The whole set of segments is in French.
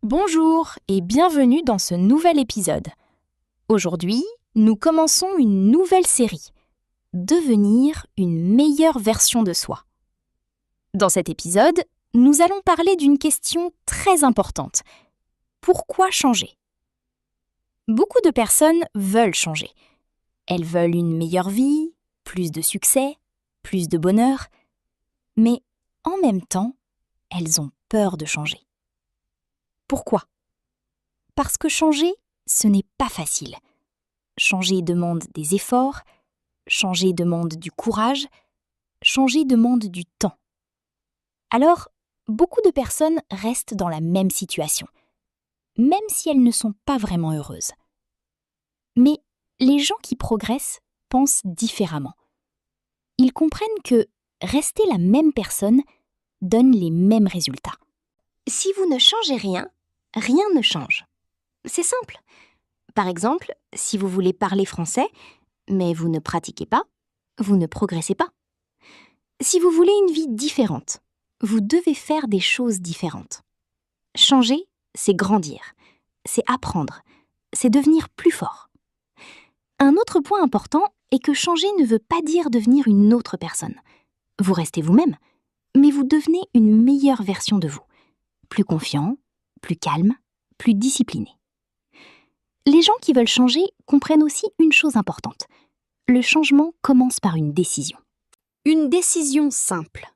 Bonjour et bienvenue dans ce nouvel épisode. Aujourd'hui, nous commençons une nouvelle série, Devenir une meilleure version de soi. Dans cet épisode, nous allons parler d'une question très importante. Pourquoi changer ? Beaucoup de personnes veulent changer. Elles veulent une meilleure vie, plus de succès, plus de bonheur, mais en même temps, elles ont peur de changer. Pourquoi ? Parce que changer, ce n'est pas facile. Changer demande des efforts, changer demande du courage, changer demande du temps. Alors, beaucoup de personnes restent dans la même situation, même si elles ne sont pas vraiment heureuses. Mais les gens qui progressent pensent différemment. Ils comprennent que rester la même personne donne les mêmes résultats. Si vous ne changez rien, rien ne change. C'est simple. Par exemple, si vous voulez parler français, mais vous ne pratiquez pas, vous ne progressez pas. Si vous voulez une vie différente, vous devez faire des choses différentes. Changer, c'est grandir, c'est apprendre, c'est devenir plus fort. Un autre point important est que changer ne veut pas dire devenir une autre personne. Vous restez vous-même, mais vous devenez une meilleure version de vous. Plus confiant, plus calme, plus discipliné. Les gens qui veulent changer comprennent aussi une chose importante. Le changement commence par une décision. Une décision simple.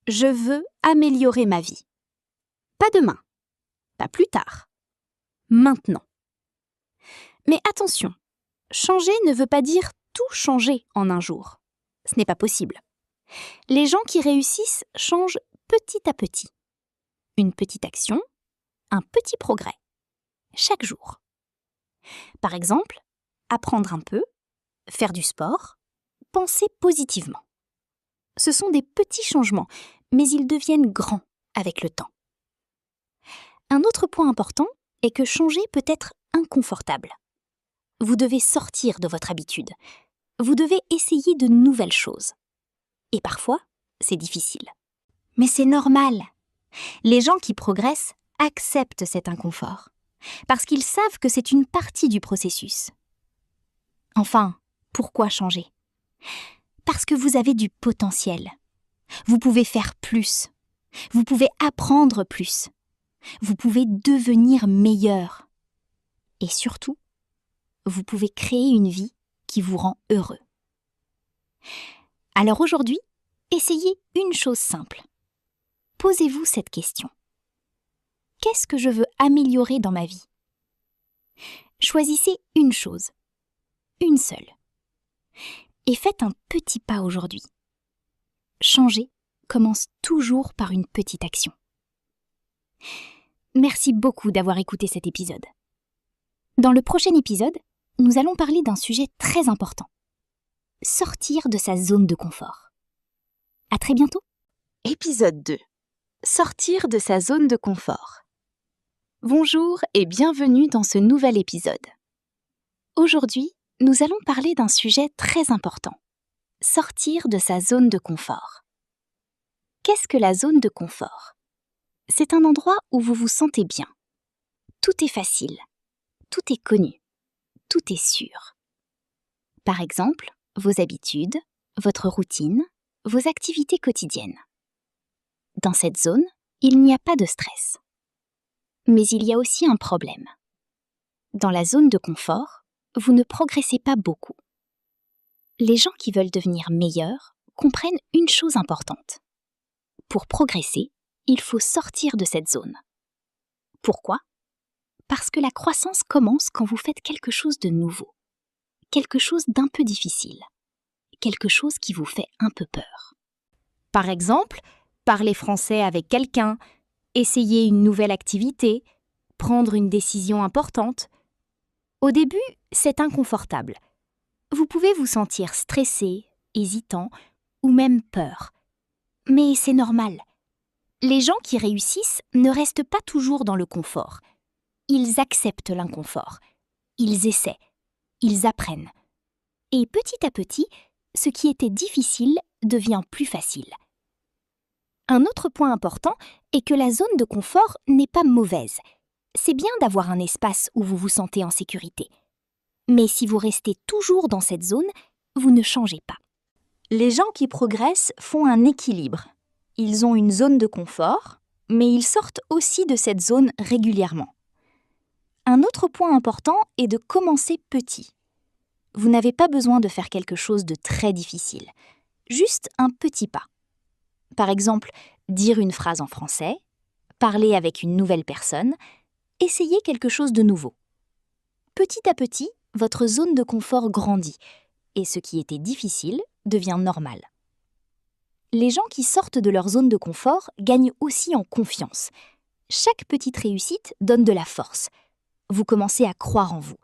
Je veux améliorer ma vie. Pas demain, pas plus tard. Maintenant. Mais attention, changer ne veut pas dire tout changer en un jour. Ce n'est pas possible. Les gens qui réussissent changent petit à petit. Une petite action, un petit progrès, chaque jour. Par exemple, apprendre un peu, faire du sport, penser positivement. Ce sont des petits changements, mais ils deviennent grands avec le temps. Un autre point important est que changer peut être inconfortable. Vous devez sortir de votre habitude. Vous devez essayer de nouvelles choses. Et parfois, c'est difficile. Mais c'est normal. Les gens qui progressent acceptent cet inconfort, parce qu'ils savent que c'est une partie du processus. Enfin, pourquoi changer ? Parce que vous avez du potentiel. Vous pouvez faire plus. Vous pouvez apprendre plus. Vous pouvez devenir meilleur. Et surtout, vous pouvez créer une vie qui vous rend heureux. Alors aujourd'hui, essayez une chose simple. Posez-vous cette question. Qu'est-ce que je veux améliorer dans ma vie ? Choisissez une chose, une seule. Et faites un petit pas aujourd'hui. Changer commence toujours par une petite action. Merci beaucoup d'avoir écouté cet épisode. Dans le prochain épisode, nous allons parler d'un sujet très important. Sortir de sa zone de confort. À très bientôt. Épisode 2. Sortir de sa zone de confort. Bonjour et bienvenue dans ce nouvel épisode. Aujourd'hui, nous allons parler d'un sujet très important. Sortir de sa zone de confort. Qu'est-ce que la zone de confort ? C'est un endroit où vous vous sentez bien. Tout est facile. Tout est connu. Tout est sûr. Par exemple, vos habitudes, votre routine, vos activités quotidiennes. Dans cette zone, il n'y a pas de stress. Mais il y a aussi un problème. Dans la zone de confort, vous ne progressez pas beaucoup. Les gens qui veulent devenir meilleurs comprennent une chose importante. Pour progresser, il faut sortir de cette zone. Pourquoi ? Parce que la croissance commence quand vous faites quelque chose de nouveau, quelque chose d'un peu difficile, quelque chose qui vous fait un peu peur. Par exemple, parler français avec quelqu'un, essayer une nouvelle activité, prendre une décision importante. Au début, c'est inconfortable. Vous pouvez vous sentir stressé, hésitant ou même peur. Mais c'est normal. Les gens qui réussissent ne restent pas toujours dans le confort. Ils acceptent l'inconfort. Ils essaient. Ils apprennent. Et petit à petit, ce qui était difficile devient plus facile. Un autre point important est que la zone de confort n'est pas mauvaise. C'est bien d'avoir un espace où vous vous sentez en sécurité. Mais si vous restez toujours dans cette zone, vous ne changez pas. Les gens qui progressent font un équilibre. Ils ont une zone de confort, mais ils sortent aussi de cette zone régulièrement. Un autre point important est de commencer petit. Vous n'avez pas besoin de faire quelque chose de très difficile, juste un petit pas. Par exemple, dire une phrase en français, parler avec une nouvelle personne, essayer quelque chose de nouveau. Petit à petit, votre zone de confort grandit et ce qui était difficile devient normal. Les gens qui sortent de leur zone de confort gagnent aussi en confiance. Chaque petite réussite donne de la force. Vous commencez à croire en vous.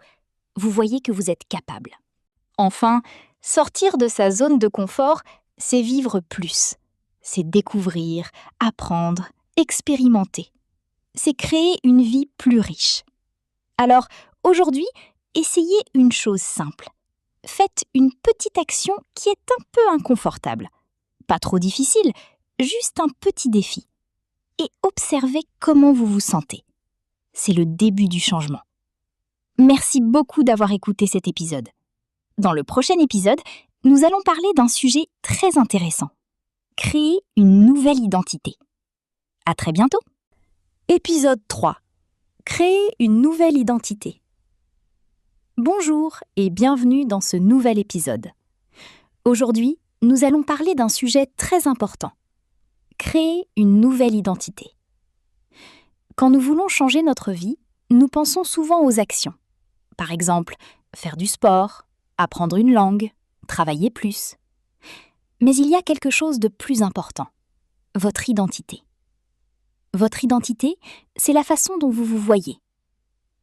Vous voyez que vous êtes capable. Enfin, sortir de sa zone de confort, c'est vivre plus. C'est découvrir, apprendre, expérimenter. C'est créer une vie plus riche. Alors, aujourd'hui, essayez une chose simple. Faites une petite action qui est un peu inconfortable. Pas trop difficile, juste un petit défi. Et observez comment vous vous sentez. C'est le début du changement. Merci beaucoup d'avoir écouté cet épisode. Dans le prochain épisode, nous allons parler d'un sujet très intéressant. Créer une nouvelle identité. À très bientôt. Épisode 3. Créer une nouvelle identité. Bonjour et bienvenue dans ce nouvel épisode. Aujourd'hui, nous allons parler d'un sujet très important. Créer une nouvelle identité. Quand nous voulons changer notre vie, nous pensons souvent aux actions. Par exemple, faire du sport, apprendre une langue, travailler plus. Mais il y a quelque chose de plus important. Votre identité. Votre identité, c'est la façon dont vous vous voyez.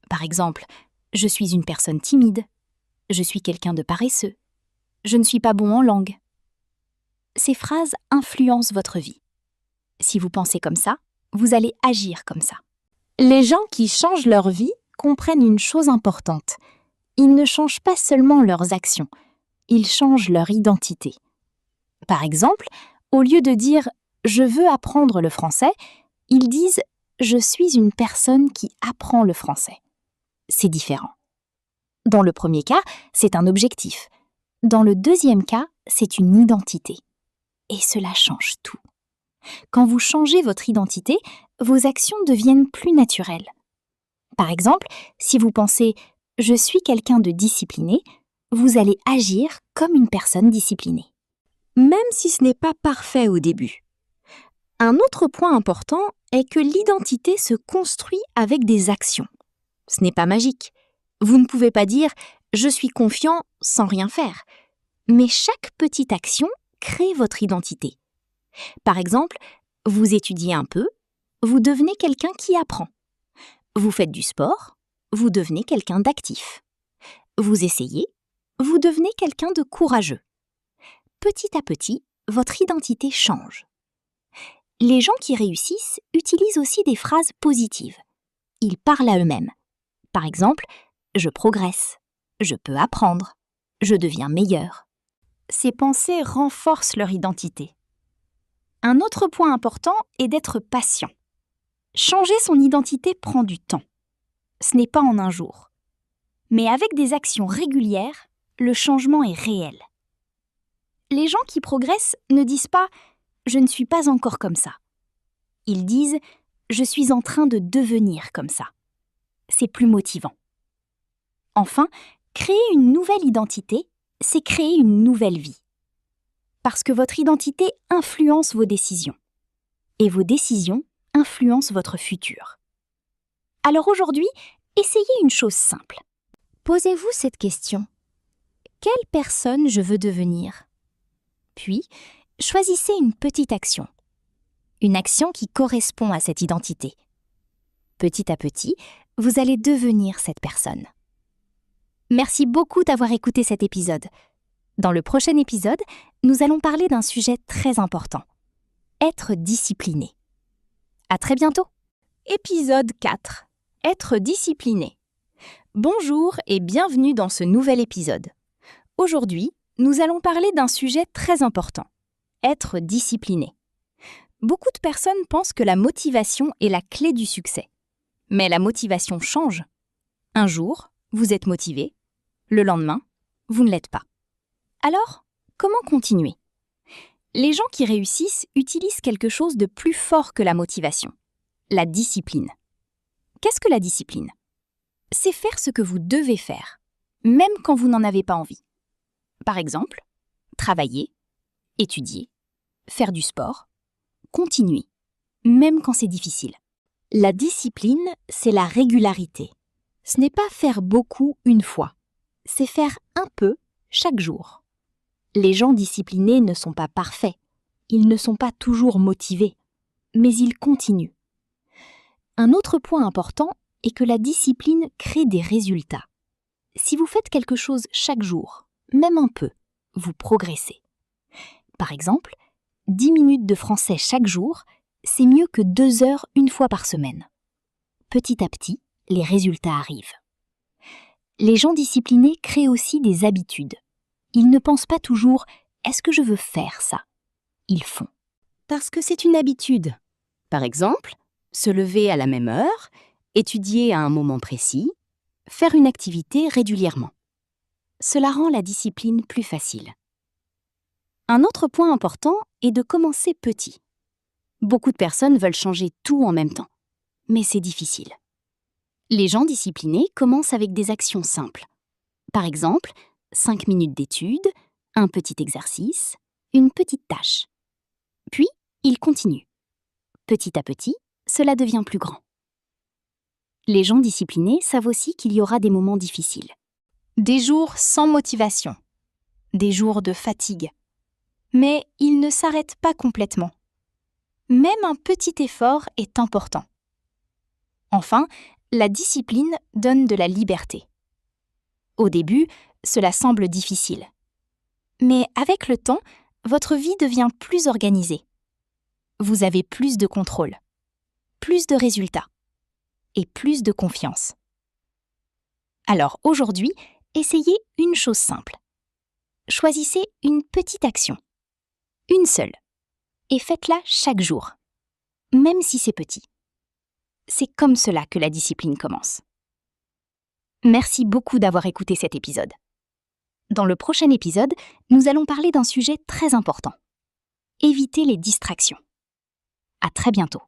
Par exemple, je suis une personne timide, je suis quelqu'un de paresseux, je ne suis pas bon en langue. Ces phrases influencent votre vie. Si vous pensez comme ça, vous allez agir comme ça. Les gens qui changent leur vie comprennent une chose importante. Ils ne changent pas seulement leurs actions, ils changent leur identité. Par exemple, au lieu de dire « je veux apprendre le français », ils disent « je suis une personne qui apprend le français ». C'est différent. Dans le premier cas, c'est un objectif. Dans le deuxième cas, c'est une identité. Et cela change tout. Quand vous changez votre identité, vos actions deviennent plus naturelles. Par exemple, si vous pensez « je suis quelqu'un de discipliné », vous allez agir comme une personne disciplinée. Même si ce n'est pas parfait au début. Un autre point important est que l'identité se construit avec des actions. Ce n'est pas magique. Vous ne pouvez pas dire « je suis confiant » sans rien faire. Mais chaque petite action crée votre identité. Par exemple, vous étudiez un peu, vous devenez quelqu'un qui apprend. Vous faites du sport, vous devenez quelqu'un d'actif. Vous essayez, vous devenez quelqu'un de courageux. Petit à petit, votre identité change. Les gens qui réussissent utilisent aussi des phrases positives. Ils parlent à eux-mêmes. Par exemple, « je progresse »,« je peux apprendre »,« je deviens meilleur ». Ces pensées renforcent leur identité. Un autre point important est d'être patient. Changer son identité prend du temps. Ce n'est pas en un jour. Mais avec des actions régulières, le changement est réel. Les gens qui progressent ne disent pas « je ne suis pas encore comme ça ». Ils disent « je suis en train de devenir comme ça ». C'est plus motivant. Enfin, créer une nouvelle identité, c'est créer une nouvelle vie. Parce que votre identité influence vos décisions. Et vos décisions influencent votre futur. Alors aujourd'hui, essayez une chose simple. Posez-vous cette question. Quelle personne je veux devenir ? Puis, choisissez une petite action. Une action qui correspond à cette identité. Petit à petit, vous allez devenir cette personne. Merci beaucoup d'avoir écouté cet épisode. Dans le prochain épisode, nous allons parler d'un sujet très important. Être discipliné. À très bientôt. Épisode 4. Être discipliné. Bonjour et bienvenue dans ce nouvel épisode. Aujourd'hui, nous allons parler d'un sujet très important. Être discipliné. Beaucoup de personnes pensent que la motivation est la clé du succès. Mais la motivation change. Un jour, vous êtes motivé. Le lendemain, vous ne l'êtes pas. Alors, comment continuer? Les gens qui réussissent utilisent quelque chose de plus fort que la motivation, la discipline. Qu'est-ce que la discipline? C'est faire ce que vous devez faire, même quand vous n'en avez pas envie. Par exemple, travailler, étudier, faire du sport, continuer, même quand c'est difficile. La discipline, c'est la régularité. Ce n'est pas faire beaucoup une fois, c'est faire un peu chaque jour. Les gens disciplinés ne sont pas parfaits, ils ne sont pas toujours motivés, mais ils continuent. Un autre point important est que la discipline crée des résultats. Si vous faites quelque chose chaque jour, même un peu, vous progressez. Par exemple, 10 minutes de français chaque jour, c'est mieux que 2 heures une fois par semaine. Petit à petit, les résultats arrivent. Les gens disciplinés créent aussi des habitudes. Ils ne pensent pas toujours « est-ce que je veux faire ça ?» Ils font. Parce que c'est une habitude. Par exemple, se lever à la même heure, étudier à un moment précis, faire une activité régulièrement. Cela rend la discipline plus facile. Un autre point important est de commencer petit. Beaucoup de personnes veulent changer tout en même temps, mais c'est difficile. Les gens disciplinés commencent avec des actions simples. Par exemple, 5 minutes d'étude, un petit exercice, une petite tâche. Puis, ils continuent. Petit à petit, cela devient plus grand. Les gens disciplinés savent aussi qu'il y aura des moments difficiles. Des jours sans motivation, des jours de fatigue. Mais ils ne s'arrêtent pas complètement. Même un petit effort est important. Enfin, la discipline donne de la liberté. Au début, cela semble difficile. Mais avec le temps, votre vie devient plus organisée. Vous avez plus de contrôle, plus de résultats et plus de confiance. Alors aujourd'hui, essayez une chose simple. Choisissez une petite action, une seule, et faites-la chaque jour, même si c'est petit. C'est comme cela que la discipline commence. Merci beaucoup d'avoir écouté cet épisode. Dans le prochain épisode, nous allons parler d'un sujet très important. Évitez les distractions. À très bientôt.